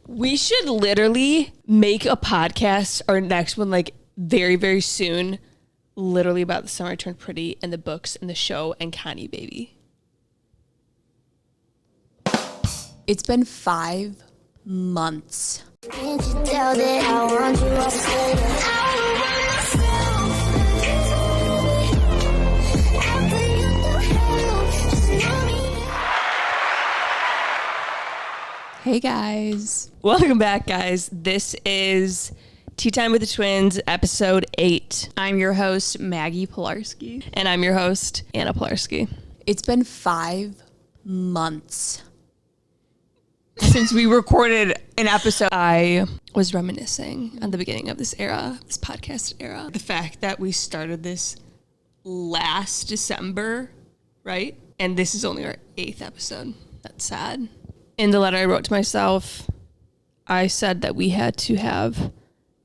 We should literally make a podcast, our next one, like very, very soon, literally about The Summer I Turned Pretty and the books and the show and Kanye Baby. It's been 5 months. Can't you tell that I want you all to stay? Hey guys. Welcome back, guys. This is Tea Time with the Twins, episode 8. I'm your host, Maggie Pilarski. And I'm your host, Anna Pilarski. It's been 5 months Since we recorded an episode, I was reminiscing on the beginning of this era, this podcast era. The fact that we started this last December, right? And this is only our 8th episode. That's sad. In the letter I wrote to myself, I said that we had to have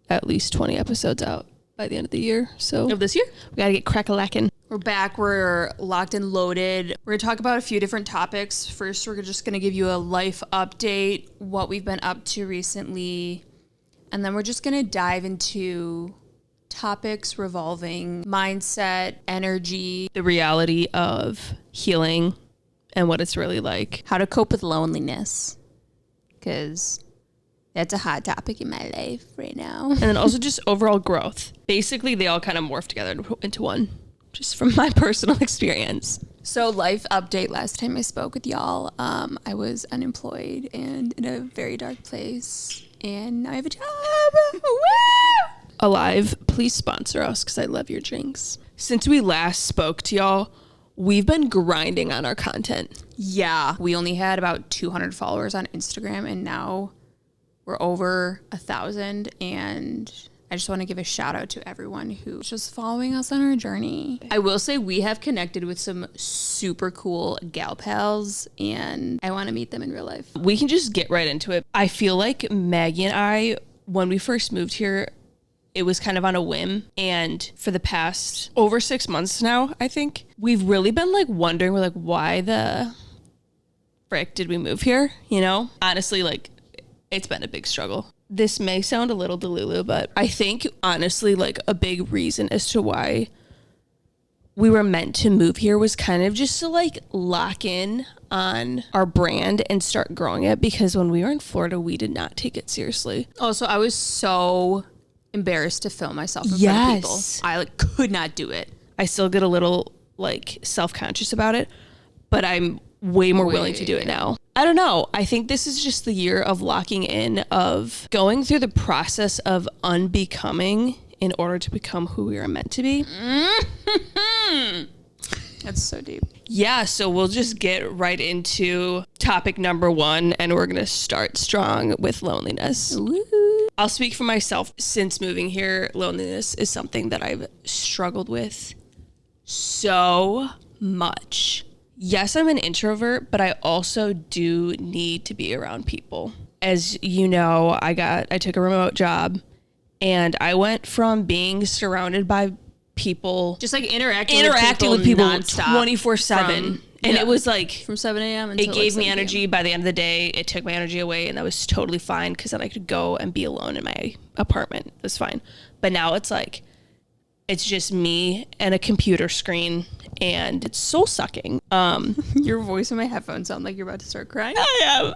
at least 20 episodes out by the end of the year. So of this year, we got to get crack-a-lackin'. We're back. We're locked and loaded. We're going to talk about a few different topics. First, we're just going to give you a life update, what we've been up to recently. And then we're just going to dive into topics revolving mindset, energy, The reality of healing and what it's really like. how to cope with loneliness. Because that's a hot topic in my life right now. And then also just overall growth. Basically, they all kind of morph together into one, just from my personal experience. So life update, last time I spoke with y'all, I was unemployed and in a very dark place. And now I have a job. Woo! Alive, please sponsor us because I love your drinks. Since we last spoke to y'all, we've been grinding on our content. Yeah, we only had about 200 followers on Instagram, and now we're over 1,000. And I just want to give a shout out to everyone who's just following us on our journey. I will say we have connected with some super cool gal pals, and I want to meet them in real life. We can just get right into it. I feel like Maggie and I, when we first moved here, it was kind of on a whim. And for the past over 6 months now, I think, we've really been like wondering, we're like, why the frick did we move here? You know, honestly, like it's been a big struggle. This may sound a little delulu, but I think honestly, like a big reason as to why we were meant to move here was kind of just to like lock in on our brand and start growing it, because when we were in Florida, we did not take it seriously. Also, I was so embarrassed to film myself in front of people. I like could not do it. I still get a little like self-conscious about it, but I'm way more willing to do it now. I don't know. I think this is just the year of locking in, of going through the process of unbecoming in order to become who we are meant to be. That's so deep. Yeah, so we'll just get right into topic number 1, and we're going to start strong with loneliness. Woo. I'll speak for myself. Since moving here, loneliness is something that I've struggled with so much. Yes, I'm an introvert, but I also do need to be around people. As you know, I took a remote job, and I went from being surrounded by people, Just like interacting with people nonstop 24/7. And it was like, from 7 a.m. until it gave like me 7 energy. By the end of the day, it took my energy away, and that was totally fine, because then I could go and be alone in my apartment. It was fine. But now it's like, it's just me and a computer screen, and it's soul sucking. Your voice in my headphones sound like you're about to start crying. I am.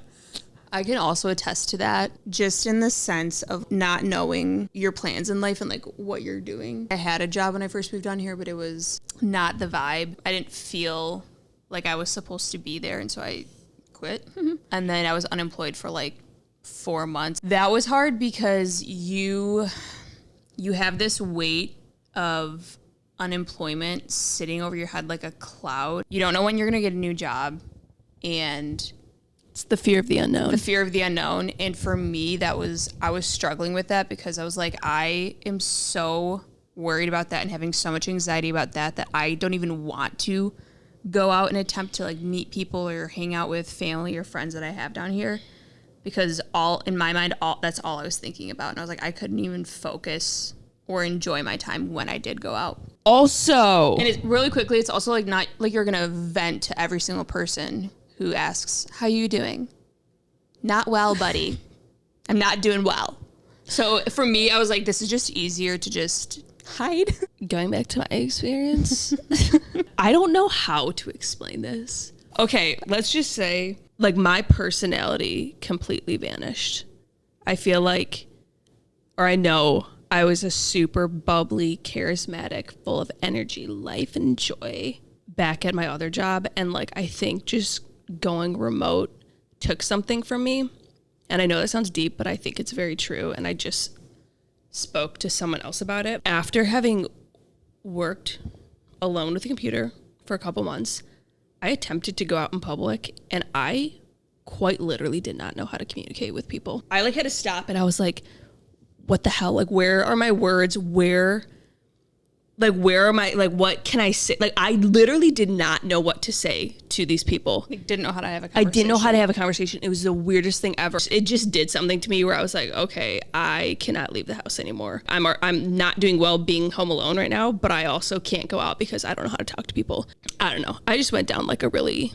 I can also attest to that, just in the sense of not knowing your plans in life and like what you're doing. I had a job when I first moved down here, but it was not the vibe. I didn't feel like I was supposed to be there, and so I quit. And then I was unemployed for like 4 months. That was hard because you have this weight of unemployment sitting over your head like a cloud. You don't know when you're going to get a new job, and It's the fear of the unknown. the fear of the unknown. And for me, I was struggling with that, because I was like, I am so worried about that and having so much anxiety about that I don't even want to go out and attempt to like meet people or hang out with family or friends that I have down here, because in my mind, that's all I was thinking about. And I was like, I couldn't even focus or enjoy my time when I did go out. Also, And it's really quickly, it's also like not like you're going to vent to every single person who asks, how you doing? Not well, buddy. I'm not doing well. So for me, I was like, this is just easier to just hide. Going back to my experience, I don't know how to explain this. Okay, let's just say, like, my personality completely vanished. I feel like, or I know, I was a super bubbly, charismatic, full of energy, life, and joy back at my other job. And, like, I think just going remote took something from me. And I know that sounds deep, but I think it's very true. And I just spoke to someone else about it. After having worked alone with a computer for a couple months, I attempted to go out in public, and I quite literally did not know how to communicate with people. I like had to stop, and I was like, what the hell? Like, where are my words? Where am I? Like, what can I say? Like, I literally did not know what to say to these people. Like, didn't know how to have a conversation. I didn't know how to have a conversation. It was the weirdest thing ever. It just did something to me where I was like, okay, I cannot leave the house anymore. I'm not doing well being home alone right now, but I also can't go out because I don't know how to talk to people. I don't know. I just went down like a really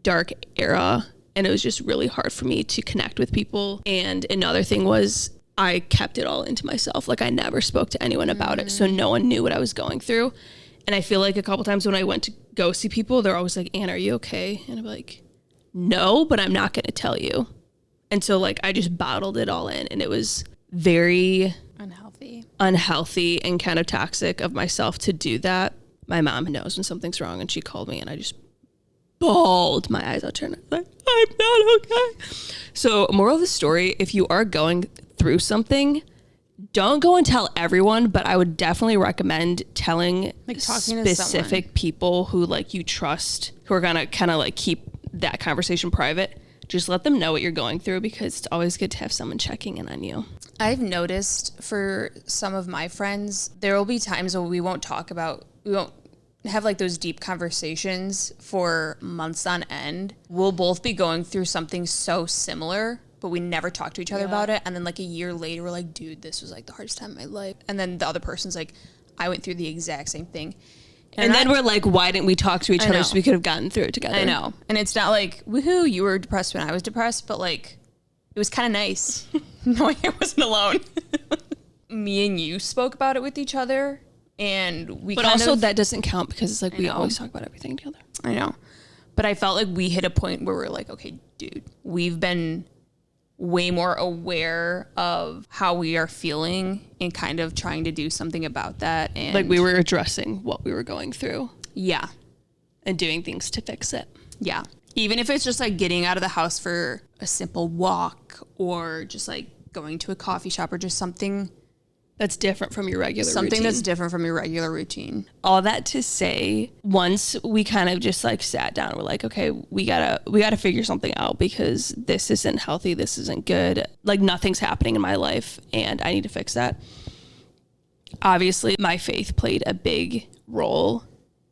dark era, and it was just really hard for me to connect with people. And another thing was, I kept it all into myself. Like, I never spoke to anyone about it. So no one knew what I was going through. And I feel like a couple times when I went to go see people, they're always like, Anne, are you okay? And I'm like, no, but I'm not going to tell you. And so, like, I just bottled it all in. And it was very unhealthy and kind of toxic of myself to do that. My mom knows when something's wrong, and she called me, and I just bawled my eyes out to her. And I was like, I'm not okay. So, moral of the story, if you are going through something, don't go and tell everyone, but I would definitely recommend telling like specific people who like you trust, who are gonna kind of like keep that conversation private. Just let them know what you're going through, because it's always good to have someone checking in on you. I've noticed for some of my friends, there will be times where we won't have like those deep conversations for months on end. We'll both be going through something so similar, but we never talk to each other about it. And then like a year later, we're like, dude, this was like the hardest time of my life. And then the other person's like, I went through the exact same thing. And then we're like, why didn't we talk to each other so we could have gotten through it together? I know. And it's not like, woohoo, you were depressed when I was depressed, but like, it was kind of nice knowing I wasn't alone. Me and you spoke about it with each other, and but also that doesn't count, because it's like we always talk about everything together. I know. But I felt like we hit a point where we're like, okay, dude, we've been way more aware of how we are feeling and kind of trying to do something about that. And like, we were addressing what we were going through. Yeah. And doing things to fix it. Yeah. Even if it's just like getting out of the house for a simple walk, or just like going to a coffee shop, or just something that's different from your regular routine. Something that's different from your regular routine. All that to say, once we kind of just like sat down, we're like, okay, we gotta figure something out, because this isn't healthy. This isn't good. Like, nothing's happening in my life, and I need to fix that. Obviously, my faith played a big role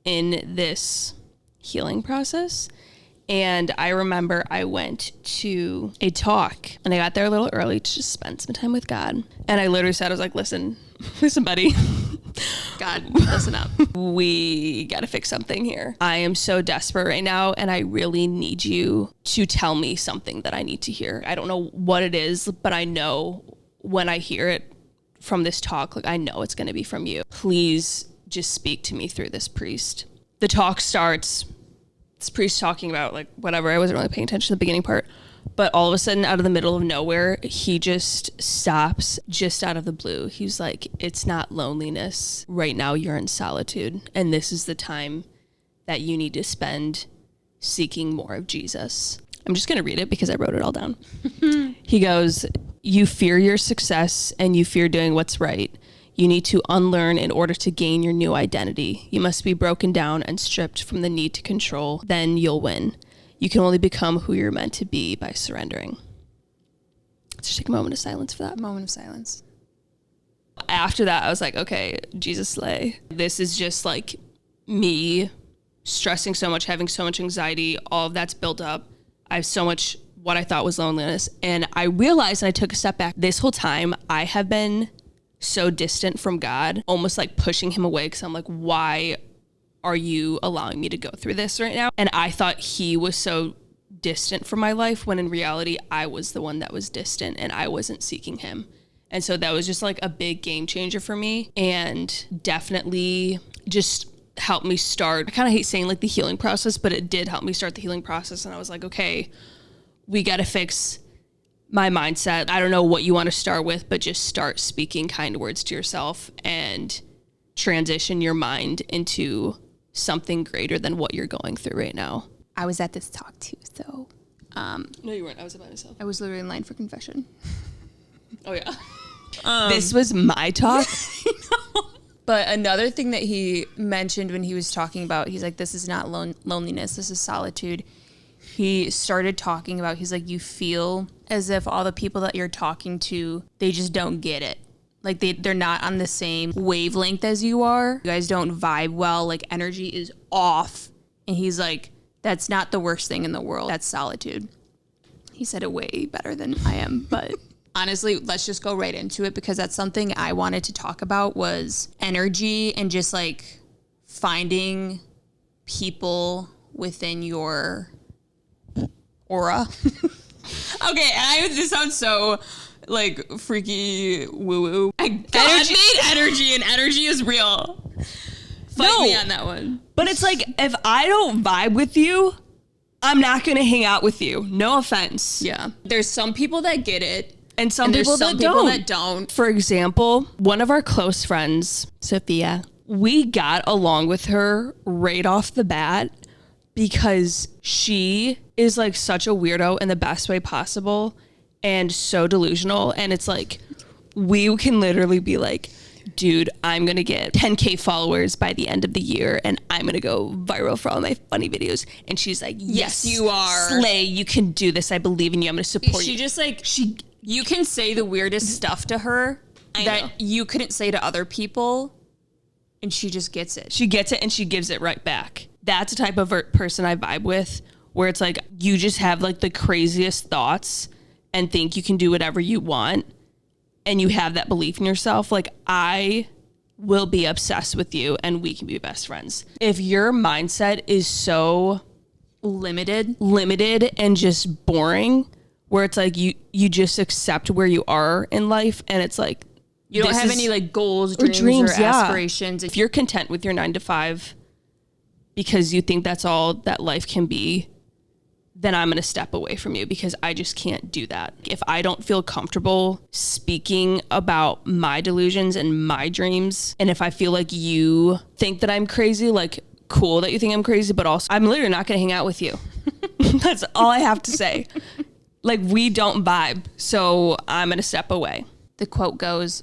in this healing process. And I remember I went to a talk, and I got there a little early to just spend some time with God. And I literally said, I was like, listen, buddy. God, listen up. We got to fix something here. I am so desperate right now, and I really need you to tell me something that I need to hear. I don't know what it is, but I know when I hear it from this talk, like, I know it's going to be from you. Please just speak to me through this priest. The talk starts. This priest talking about like whatever. I wasn't really paying attention to the beginning part, but all of a sudden, out of the middle of nowhere, he just stops just out of the blue. He's like, it's not loneliness. Right now, you're in solitude, and this is the time that you need to spend seeking more of Jesus. I'm just going to read it because I wrote it all down. He goes, you fear your success, and you fear doing what's right. You need to unlearn in order to gain your new identity. You must be broken down and stripped from the need to control. Then you'll win. You can only become who you're meant to be by surrendering. Let's just take a moment of silence for that. Moment of silence. After that, I was like, okay, Jesus slay. This is just like me stressing so much, having so much anxiety. All of that's built up. I have so much what I thought was loneliness. And I realized, and I took a step back, this whole time I have been so distant from God, almost like pushing him away, because I'm like, why are you allowing me to go through this right now? And I thought he was so distant from my life, when in reality, I was the one that was distant and I wasn't seeking him. And so that was just like a big game changer for me, and definitely just helped me start. I kind of hate saying like the healing process, but it did help me start the healing process. And I was like, okay, we got to fix my mindset. I don't know what you want to start with, but just start speaking kind words to yourself and transition your mind into something greater than what you're going through right now. I was at this talk too, so. No, you weren't. I was by myself. I was literally in line for confession. Oh, yeah. This was my talk. But another thing that he mentioned when he was talking about, he's like, this is not loneliness, this is solitude. He started talking about, he's like, you feel as if all the people that you're talking to, they just don't get it. Like they're not on the same wavelength as you are. You guys don't vibe well, like energy is off. And he's like, that's not the worst thing in the world. That's solitude. He said it way better than I am, but honestly, let's just go right into it, because that's something I wanted to talk about, was energy and just like finding people within your aura. Okay, this sounds so like freaky woo-woo. Energy and energy is real. Fight me on that one. But it's like, if I don't vibe with you, I'm not going to hang out with you. No offense. Yeah. There's some people that get it. And some people that don't. For example, one of our close friends, Sophia, we got along with her right off the bat because she is like such a weirdo in the best way possible and so delusional. And it's like, we can literally be like, dude, I'm going to get 10K followers by the end of the year and I'm going to go viral for all my funny videos. And she's like, yes, you are. Slay, you can do this. I believe in you. I'm going to support you. She just like, you can say the weirdest stuff to her that you couldn't say to other people, and she just gets it. She gets it and she gives it right back. That's the type of person I vibe with, where it's like, you just have like the craziest thoughts and think you can do whatever you want. And you have that belief in yourself. Like, I will be obsessed with you and we can be best friends. If your mindset is so limited and just boring, where it's like you just accept where you are in life, and it's like, you don't have any like goals, dreams or aspirations. If you're content with your 9 to 5 because you think that's all that life can be, then I'm going to step away from you, because I just can't do that. If I don't feel comfortable speaking about my delusions and my dreams, and if I feel like you think that I'm crazy, like, cool that you think I'm crazy, but also I'm literally not going to hang out with you. That's all I have to say. Like, we don't vibe, so I'm going to step away. The quote goes,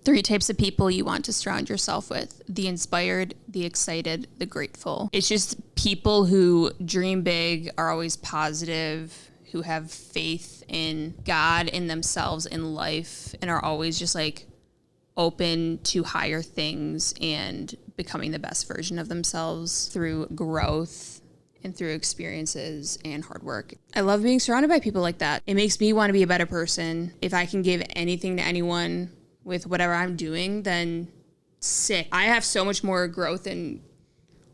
3 types of people you want to surround yourself with: the inspired, the excited, the grateful. It's just people who dream big, are always positive, who have faith in God, in themselves, in life, and are always just like open to higher things and becoming the best version of themselves through growth and through experiences and hard work. I love being surrounded by people like that. It makes me want to be a better person. If I can give anything to anyone with whatever I'm doing, then sick. I have so much more growth and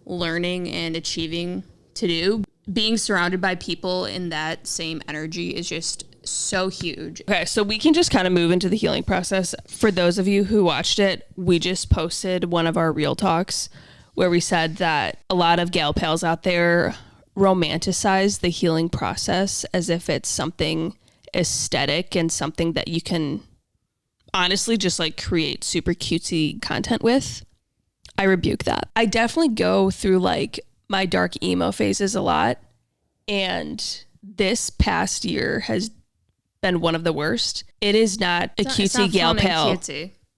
learning and achieving to do. Being surrounded by people in that same energy is just so huge. Okay, so we can just kind of move into the healing process. For those of you who watched it, we just posted one of our real talks where we said that a lot of gal pals out there romanticize the healing process as if it's something aesthetic and something that you can honestly just like create super cutesy content with. I rebuke that. I definitely go through like my dark emo phases a lot, and this past year has been one of the worst. It is not a cutesy gal pal.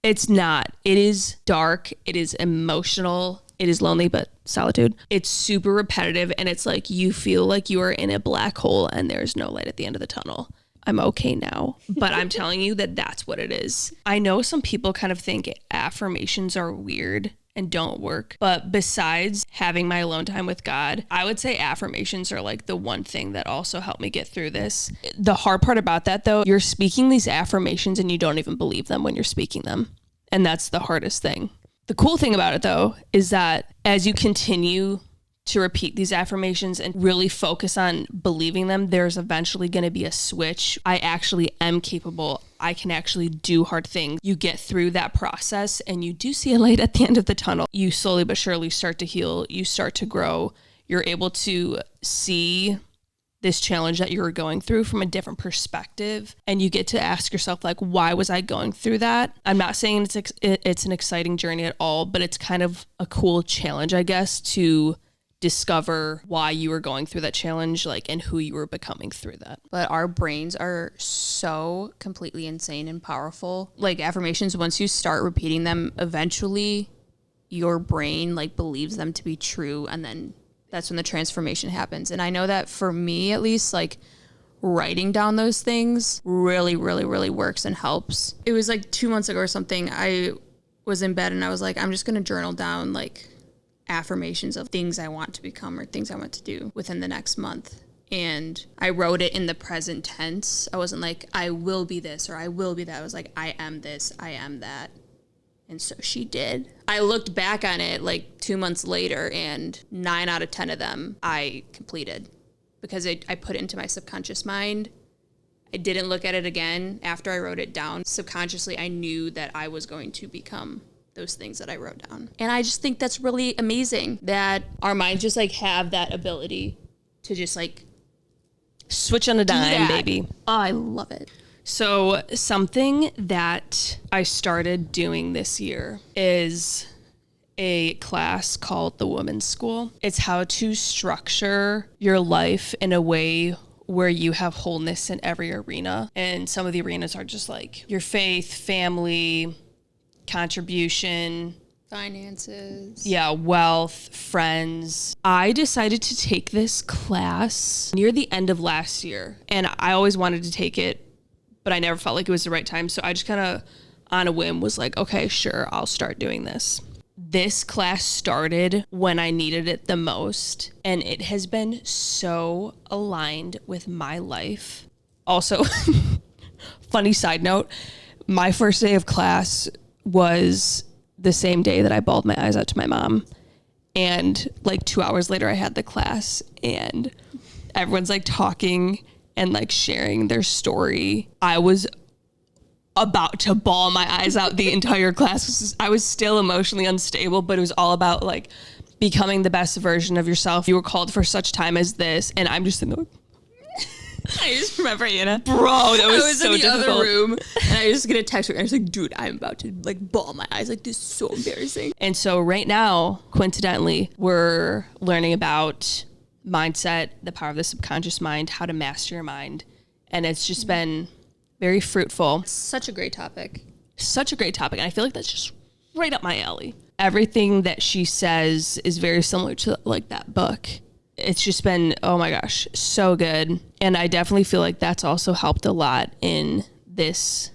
It's not. It is dark. It is emotional. It is lonely, but solitude. It's super repetitive, and it's like you feel like you are in a black hole and there's no light at the end of the tunnel. I'm okay now, but I'm telling you that that's what it is. I know some people kind of think affirmations are weird and don't work, but besides having my alone time with God, I would say affirmations are like the one thing that also helped me get through this. The hard part about that though, you're speaking these affirmations and you don't even believe them when you're speaking them. And that's the hardest thing. The cool thing about it though, is that as you continue to repeat these affirmations and really focus on believing them, there's eventually going to be a switch. I actually am capable. I can actually do hard things. You get through that process and you do see a light at the end of the tunnel. You slowly but surely start to heal. You start to grow. You're able to see this challenge that you were going through from a different perspective. And you get to ask yourself, like, why was I going through that? I'm not saying it's an exciting journey at all, but it's kind of a cool challenge, I guess, to discover why you were going through that challenge, like, and who you were becoming through that. But our brains are so completely insane and powerful. Like, affirmations, once you start repeating them, eventually your brain like believes them to be true, and then that's when the transformation happens. And I know that for me, at least, like, writing down those things really, really, really works and helps. It was like 2 months ago or something, I was in bed and I was like, I'm just gonna journal down like affirmations of things I want to become or things I want to do within the next month. And I wrote it in the present tense. I wasn't like, I will be this or I will be that. I was like, I am this, I am that. And so she did. I looked back on it like 2 months later, and 9 out of 10 of them I completed because I put it into my subconscious mind. I didn't look at it again after I wrote it down. Subconsciously, I knew that I was going to become those things that I wrote down. And I just think that's really amazing that our minds just like have that ability to just like switch on a dime, baby. Oh, I love it. So something that I started doing this year is a class called the Women's School. It's how to structure your life in a way where you have wholeness in every arena. And some of the arenas are just like your faith, family, contribution, finances, wealth, friends. I decided to take this class near the end of last year, and I always wanted to take it, but I never felt like it was the right time. So I just kind of on a whim was like, okay, sure, I'll start doing this. This class started when I needed it the most, and it has been so aligned with my life. Also, funny side note, my first day of class was the same day that I bawled my eyes out to my mom. And like 2 hours later, I had the class, and everyone's like talking and like sharing their story. I was about to bawl my eyes out the entire class. I was still emotionally unstable, but it was all about like becoming the best version of yourself. You were called for such time as this. And I'm just in the I just remember, Anna. Bro, that was so in the difficult. other room, and I just get a text, and I was like, dude, I'm about to like bawl my eyes. Like, this is so embarrassing. And so right now, coincidentally, we're learning about mindset, the power of the subconscious mind, how to master your mind. And it's just been very fruitful. Such a great topic. Such a great topic. And I feel like that's just right up my alley. Everything that she says is very similar to like that book. It's just been, oh my gosh, so good. And I definitely feel like that's also helped a lot in this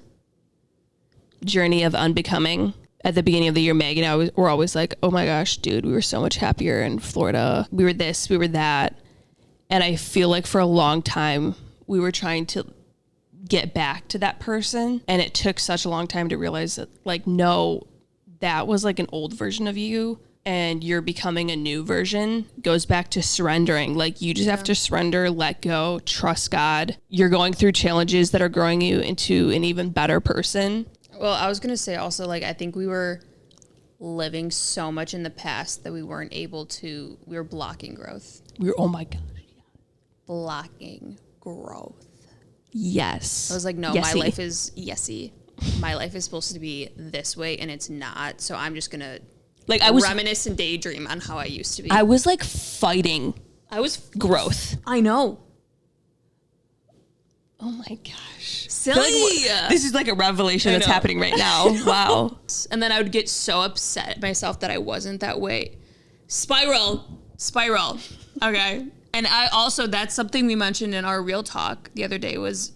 journey of unbecoming. At the beginning of the year, Meg and I were always like, oh my gosh, dude, we were so much happier in Florida. We were this, we were that. And I feel like for a long time, we were trying to get back to that person. And it took such a long time to realize that, like, no, that was like an old version of you. And you're becoming a new version. Goes back to surrendering. Like, you just have to surrender, let go, trust God. You're going through challenges that are growing you into an even better person. Well, I was going to say also, like, I think we were living so much in the past that we weren't able to, we were blocking growth. Oh my gosh. Blocking growth. Yes. I was like, no, Yesy. my life is yesy. My life is supposed to be this way, and it's not. So I'm just going to like I was reminisce and daydream on how I used to be. I was like fighting I was growth. I know. Oh my gosh. Silly. This is like a revelation that's know. happening right now. Wow. And then I would get so upset at myself that I wasn't that way. Spiral. Okay. And I also, that's something we mentioned in our real talk the other day, was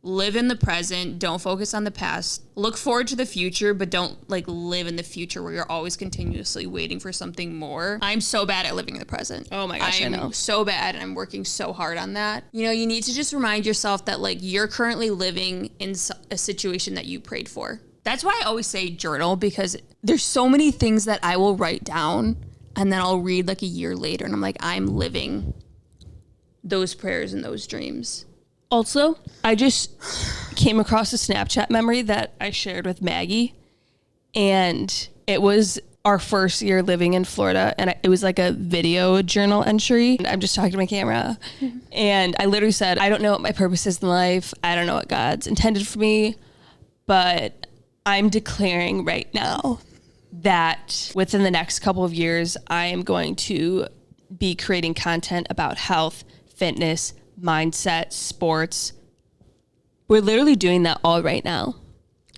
live in the present. Don't focus on the past. Look forward to the future, but don't like live in the future where you're always continuously waiting for something more. I'm so bad at living in the present. Oh my gosh, I know. I'm so bad, and I'm working so hard on that. You know, you need to just remind yourself that like you're currently living in a situation that you prayed for. That's why I always say journal, because there's so many things that I will write down And then I'll read like a year later and I'm like, I'm living those prayers and those dreams. Also, I just came across a Snapchat memory that I shared with Maggie, and it was our first year living in Florida, and it was like a video journal entry. I'm just talking to my camera, and I literally said, I don't know what my purpose is in life. I don't know what God's intended for me, but I'm declaring right now that within the next couple of years, I am going to be creating content about health, fitness, mindset, sports. We're literally doing that all right now.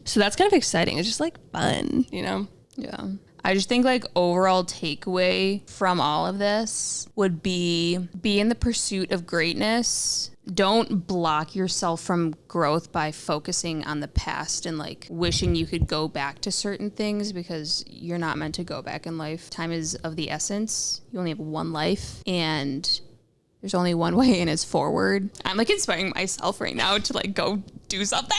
So that's kind of exciting. It's just like fun, you know? Yeah. I just think like overall takeaway from all of this would be in the pursuit of greatness. Don't block yourself from growth by focusing on the past and like wishing you could go back to certain things, because you're not meant to go back in life. Time is of the essence. You only have one life, and there's only one way, and it's forward. I'm like inspiring myself right now to like go do something.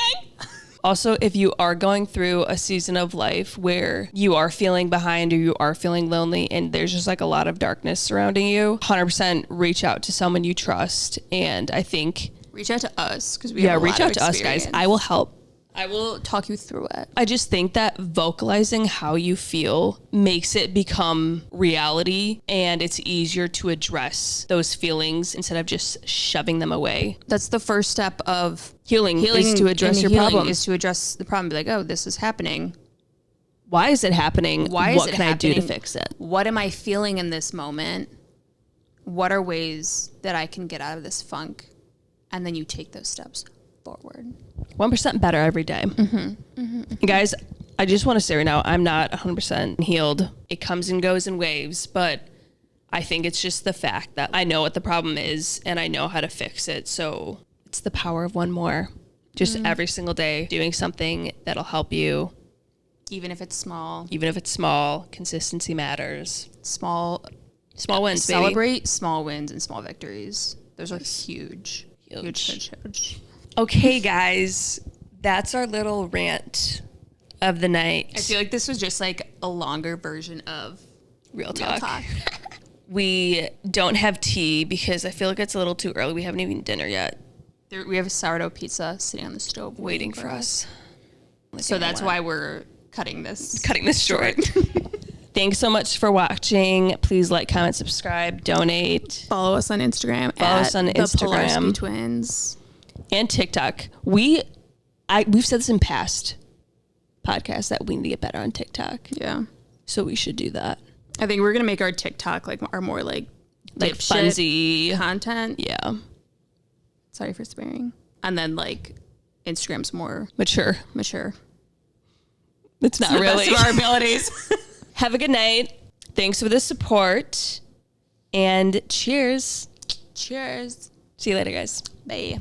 Also, if you are going through a season of life where you are feeling behind or you are feeling lonely and there's just like a lot of darkness surrounding you, 100% reach out to someone you trust. And I think reach out to us, because we have a reach lot out of to us, experience. guys. I will help. I will talk you through it. I just think that vocalizing how you feel makes it become reality, and it's easier to address those feelings instead of just shoving them away. That's the first step of Healing is to address your problem. Is to address the problem. Be like, oh, this is happening. Why is it happening? Why is what it can happening? I do to fix it? What am I feeling in this moment? What are ways that I can get out of this funk? And then you take those steps forward. 1% better every day. Guys, I just want to say right now, I'm not 100% healed. It comes and goes in waves, but I think it's just the fact that I know what the problem is and I know how to fix it. So it's the power of one more. Just every single day doing something that'll help you. Even if it's small. Even if it's small, consistency matters. Small wins, baby. Celebrate small wins and small victories. Those are huge. Huge. Okay, guys, that's our little rant of the night. I feel like this was just like a longer version of Real talk. We don't have tea because I feel like it's a little too early. We haven't even dinner yet. We have a sourdough pizza sitting on the stove Waiting for us. So that's why we're cutting this short. Thanks so much for watching. Please like, comment, subscribe, donate. Follow us on Instagram. Follow us on The Instagram. Polarski Twins. And TikTok. We've said this in past podcasts that we need to get better on TikTok. Yeah. So we should do that. I think we're going to make our TikTok like our more like funsy content. Yeah. Sorry for swearing. And then like Instagram's more Mature. It's not the really. best of our abilities. Have a good night. Thanks for the support. And cheers. Cheers. See you later, guys. Bye.